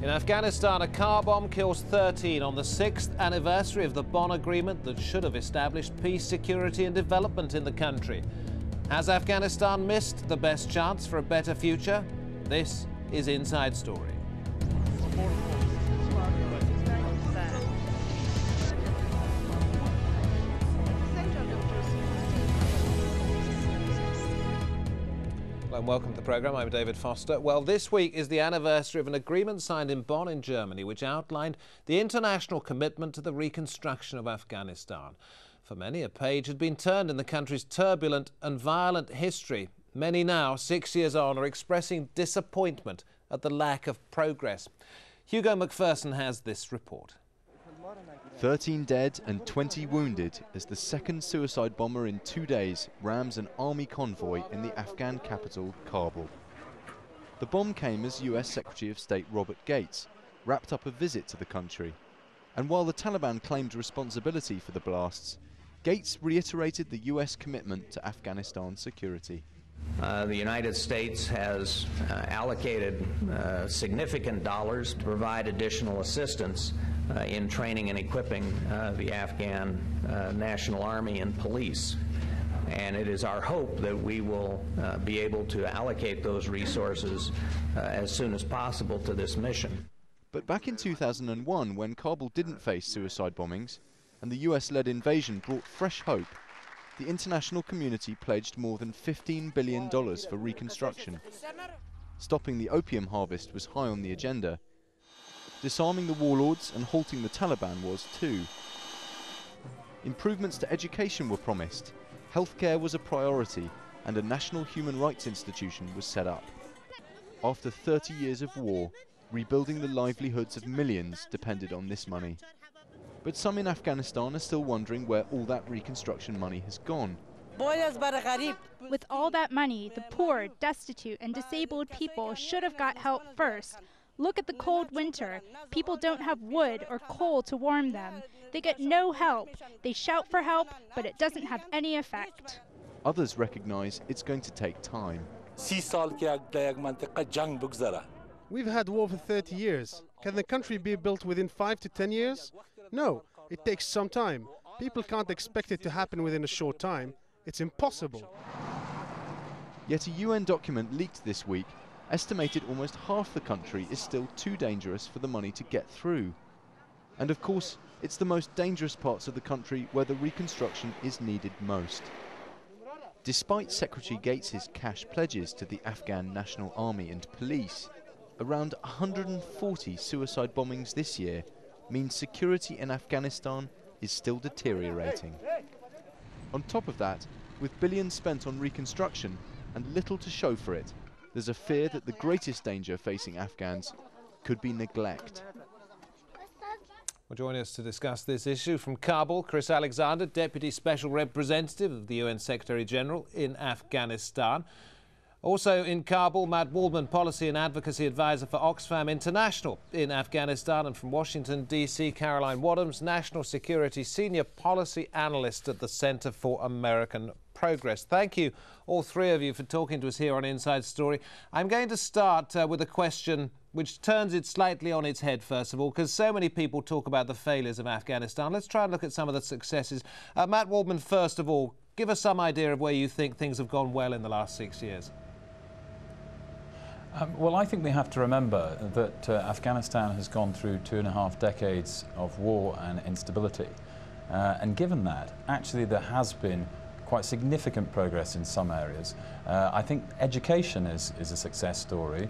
In Afghanistan, a car bomb kills 13 on the 6th anniversary of the Bonn Agreement that should have established peace, security and development in the country. Has Afghanistan missed the best chance for a better future? This is Inside Story. And welcome to the programme. I'm David Foster. Well, this week is the anniversary of an agreement signed in Bonn in Germany which outlined the international commitment to the reconstruction of Afghanistan. For many, a page had been turned in the country's turbulent and violent history. Many now, 6 years on, are expressing disappointment at the lack of progress. Hugo McPherson has this report. 13 dead and 20 wounded as the second suicide bomber in 2 days rams an army convoy in the Afghan capital, Kabul. The bomb came as US Secretary of State Robert Gates wrapped up a visit to the country. And while the Taliban claimed responsibility for the blasts, Gates reiterated the US commitment to Afghanistan's security. The United States has allocated significant dollars to provide additional assistance in training and equipping the Afghan National Army and police. And it is our hope that we will be able to allocate those resources as soon as possible to this mission. But back in 2001, when Kabul didn't face suicide bombings and the US-led invasion brought fresh hope, the international community pledged more than $15 billion for reconstruction. Stopping the opium harvest was high on the agenda. Disarming the warlords and halting the Taliban was too. Improvements to education were promised, healthcare was a priority, and a national human rights institution was set up. After 30 years of war, rebuilding the livelihoods of millions depended on this money. But some in Afghanistan are still wondering where all that reconstruction money has gone. With all that money, the poor, destitute, and disabled people should have got help first. Look at the cold winter. People don't have wood or coal to warm them. They get no help. They shout for help, but it doesn't have any effect. Others recognize it's going to take time. We've had war for 30 years. Can the country be built within 5 to 10 years? No, it takes some time. People can't expect it to happen within a short time. It's impossible. Yet a UN document leaked this week estimated almost half the country is still too dangerous for the money to get through. And of course, it's the most dangerous parts of the country where the reconstruction is needed most. Despite Secretary Gates's cash pledges to the Afghan National Army and police, around 140 suicide bombings this year means security in Afghanistan is still deteriorating. On top of that, with billions spent on reconstruction and little to show for it, there's a fear that the greatest danger facing Afghans could be neglect. Well, joining us to discuss this issue from Kabul, Chris Alexander, Deputy Special Representative of the UN Secretary-General in Afghanistan. Also in Kabul, Matt Waldman, Policy and Advocacy Advisor for Oxfam International in Afghanistan, and from Washington, D.C., Caroline Wadhams, National Security Senior Policy Analyst at the Center for American Progress. Thank you, all three of you, for talking to us here on Inside Story. I'm going to start with a question which turns it slightly on its head, first of all, because so many people talk about the failures of Afghanistan. Let's try and look at some of the successes. Matt Waldman, first of all, give us some idea of where you think things have gone well in the last 6 years. Well, I think we have to remember that Afghanistan has gone through 2.5 decades of war and instability. And given that, actually there has been quite significant progress in some areas. I think education is a success story.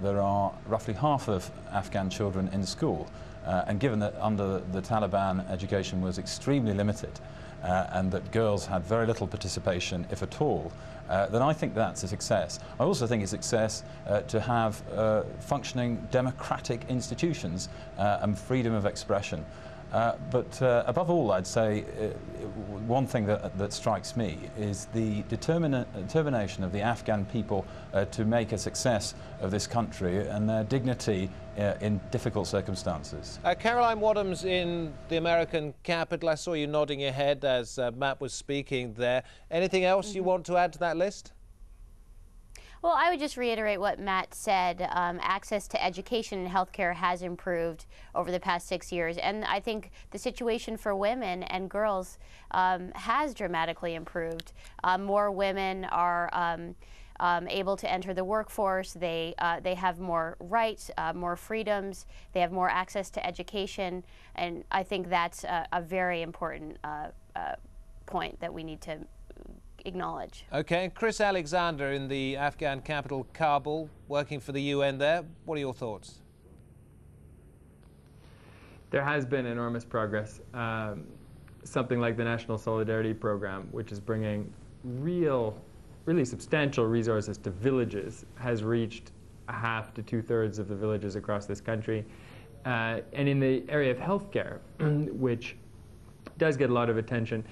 There are roughly half of Afghan children in school. And given that under the Taliban education was extremely limited, and that girls had very little participation, if at all, then I think that's a success. I also think it's a success to have functioning democratic institutions and freedom of expression. But above all, I'd say one thing that strikes me is the determination of the Afghan people to make a success of this country and their dignity in difficult circumstances. Caroline Wadhams in the American capital, I saw you nodding your head as Matt was speaking there. Anything else you want to add to that list? Well, I would just reiterate what Matt said. Access to education and healthcare has improved over the past 6 years, and I think the situation for women and girls has dramatically improved. More women are able to enter the workforce. They have more rights, more freedoms. They have more access to education, and I think that's a very important point that we need to acknowledge. Okay, Chris Alexander in the Afghan capital, Kabul, working for the UN there. What are your thoughts? There has been enormous progress. Something like the National Solidarity Program, which is bringing really substantial resources to villages, has reached a half to 2/3 of the villages across this country. And in the area of healthcare, which does get a lot of attention,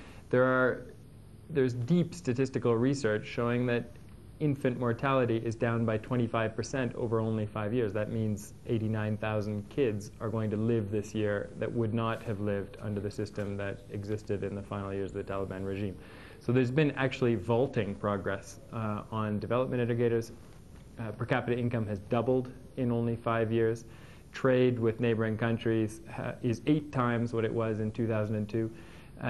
there's deep statistical research showing that infant mortality is down by 25% over only 5 years. That means 89,000 kids are going to live this year that would not have lived under the system that existed in the final years of the Taliban regime. So there's been actually vaulting progress on development indicators. Per capita income has doubled in only 5 years. Trade with neighboring countries is 8 times what it was in 2002.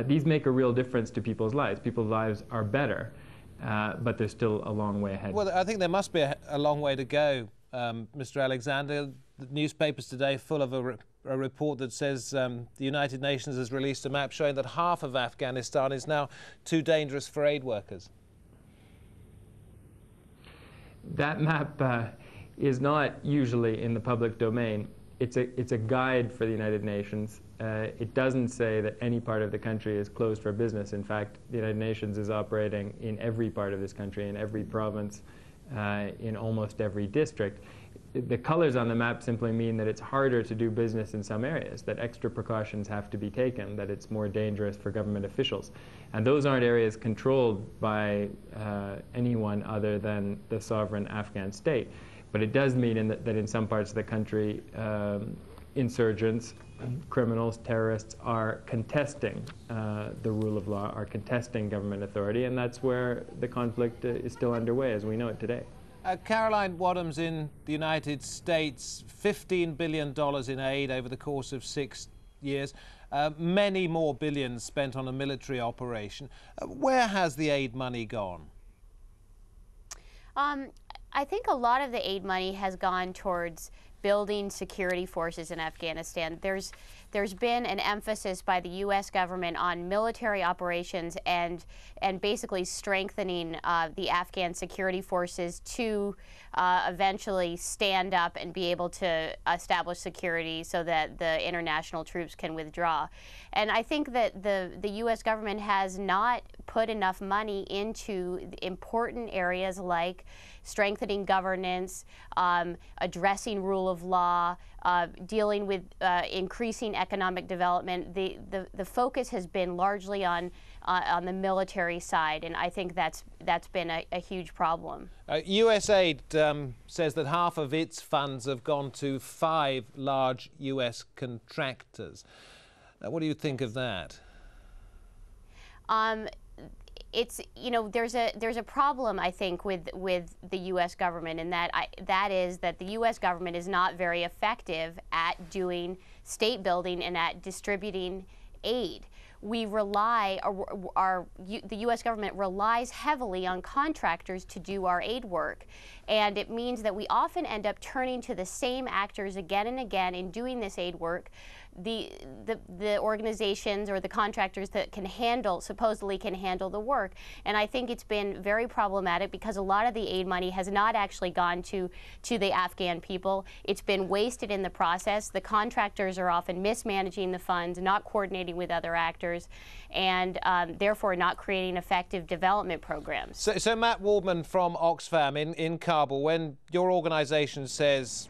These make a real difference to people's lives. People's lives are better, but there's still a long way ahead. Well, I think there must be a long way to go, Mr. Alexander. The newspapers today full of a report that says the United Nations has released a map showing that half of Afghanistan is now too dangerous for aid workers. That map is not usually in the public domain. It's a guide for the United Nations. It doesn't say that any part of the country is closed for business. In fact, the United Nations is operating in every part of this country, in every province, in almost every district. The colors on the map simply mean that it's harder to do business in some areas, that extra precautions have to be taken, that it's more dangerous for government officials. And those aren't areas controlled by anyone other than the sovereign Afghan state. But it does mean that in some parts of the country, insurgents, criminals, terrorists are contesting the rule of law, are contesting government authority, and that's where the conflict is still underway as we know it today. Caroline Wadham's in the United States, $15 billion in aid over the course of 6 years, many more billions spent on a military operation. Where has the aid money gone? I think a lot of the aid money has gone towards building security forces in Afghanistan. There's been an emphasis by the U.S. government on military operations and basically strengthening the Afghan security forces to eventually stand up and be able to establish security so that the international troops can withdraw. And I think that the U.S. government has not put enough money into important areas like strengthening governance, addressing rule of law, dealing with increasing economic development. The focus has been largely on the military side, and I think that's been a huge problem. USAID says that half of its funds have gone to 5 large US contractors. What do you think of that? It's, you know, there's a problem, I think, with the U.S. government, and that is that the U.S. government is not very effective at doing state building and at distributing aid. We rely, the U.S. government relies heavily on contractors to do our aid work, and it means that we often end up turning to the same actors again and again in doing this aid work. The organizations or the contractors that supposedly can handle the work. And I think it's been very problematic because a lot of the aid money has not actually gone to the Afghan people. It's been wasted in the process. The contractors are often mismanaging the funds, not coordinating with other actors, and therefore not creating effective development programs. So Matt Waldman from Oxfam in Kabul, when your organisation says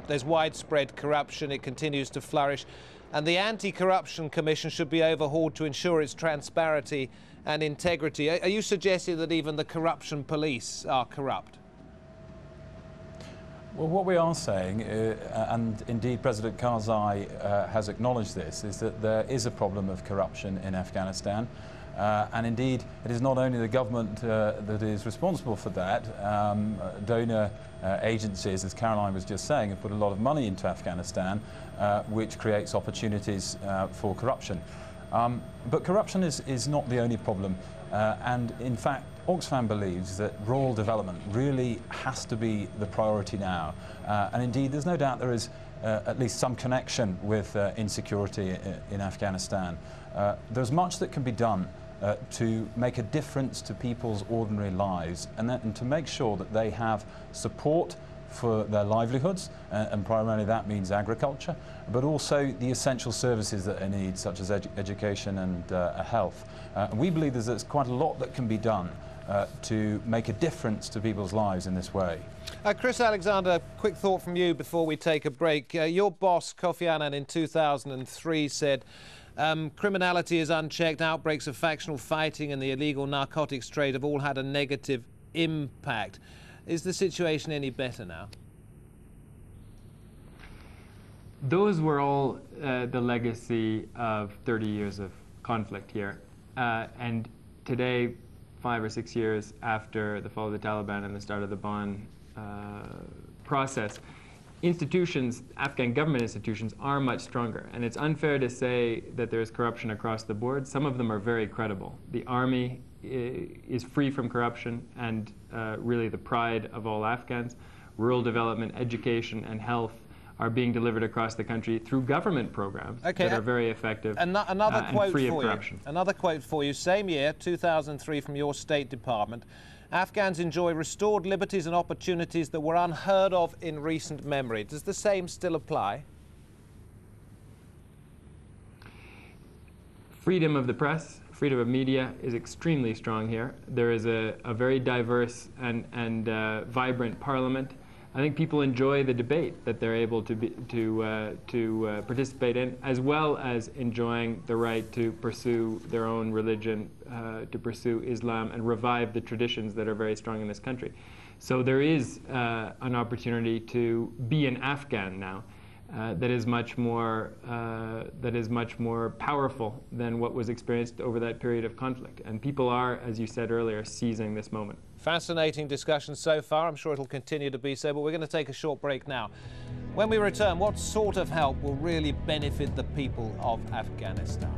there's widespread corruption, it continues to flourish, and the Anti-Corruption Commission should be overhauled to ensure its transparency and integrity, are you suggesting that even the corruption police are corrupt? Well, what we are saying, and indeed President Karzai has acknowledged this, is that there is a problem of corruption in Afghanistan. And indeed, it is not only the government that is responsible for that. Donor agencies, as Caroline was just saying, have put a lot of money into Afghanistan, which creates opportunities for corruption. But corruption is not the only problem. And in fact, Oxfam believes that rural development really has to be the priority now. And indeed, there's no doubt there is at least some connection with insecurity in Afghanistan. There's much that can be done to make a difference to people's ordinary lives, and to make sure that they have support for their livelihoods, and primarily that means agriculture, but also the essential services that they need, such as education and health. We believe there's quite a lot that can be done to make a difference to people's lives in this way. Chris Alexander, quick thought from you before we take a break. Your boss, Kofi Annan, in 2003 said, criminality is unchecked, outbreaks of factional fighting and the illegal narcotics trade have all had a negative impact. Is the situation any better now? Those were all the legacy of 30 years of conflict here. And today, 5 or 6 years after the fall of the Taliban and the start of the Bonn process, institutions, Afghan government institutions, are much stronger. And it's unfair to say that there's corruption across the board. Some of them are very credible. The army is free from corruption and really the pride of all Afghans. Rural development, education, and health are being delivered across the country through government programs that are very effective and free of corruption. Another quote for you. Same year, 2003, from your State Department. Afghans enjoy restored liberties and opportunities that were unheard of in recent memory. Does the same still apply? Freedom of the press, freedom of media is extremely strong here. There is a very diverse and vibrant parliament. I think people enjoy the debate that they're able to participate in, as well as enjoying the right to pursue their own religion, to pursue Islam, and revive the traditions that are very strong in this country. So there is an opportunity to be an Afghan now that is much more powerful than what was experienced over that period of conflict. And people are, as you said earlier, seizing this moment. Fascinating discussion so far. I'm sure it'll continue to be so, but we're going to take a short break now. When we return, what sort of help will really benefit the people of Afghanistan?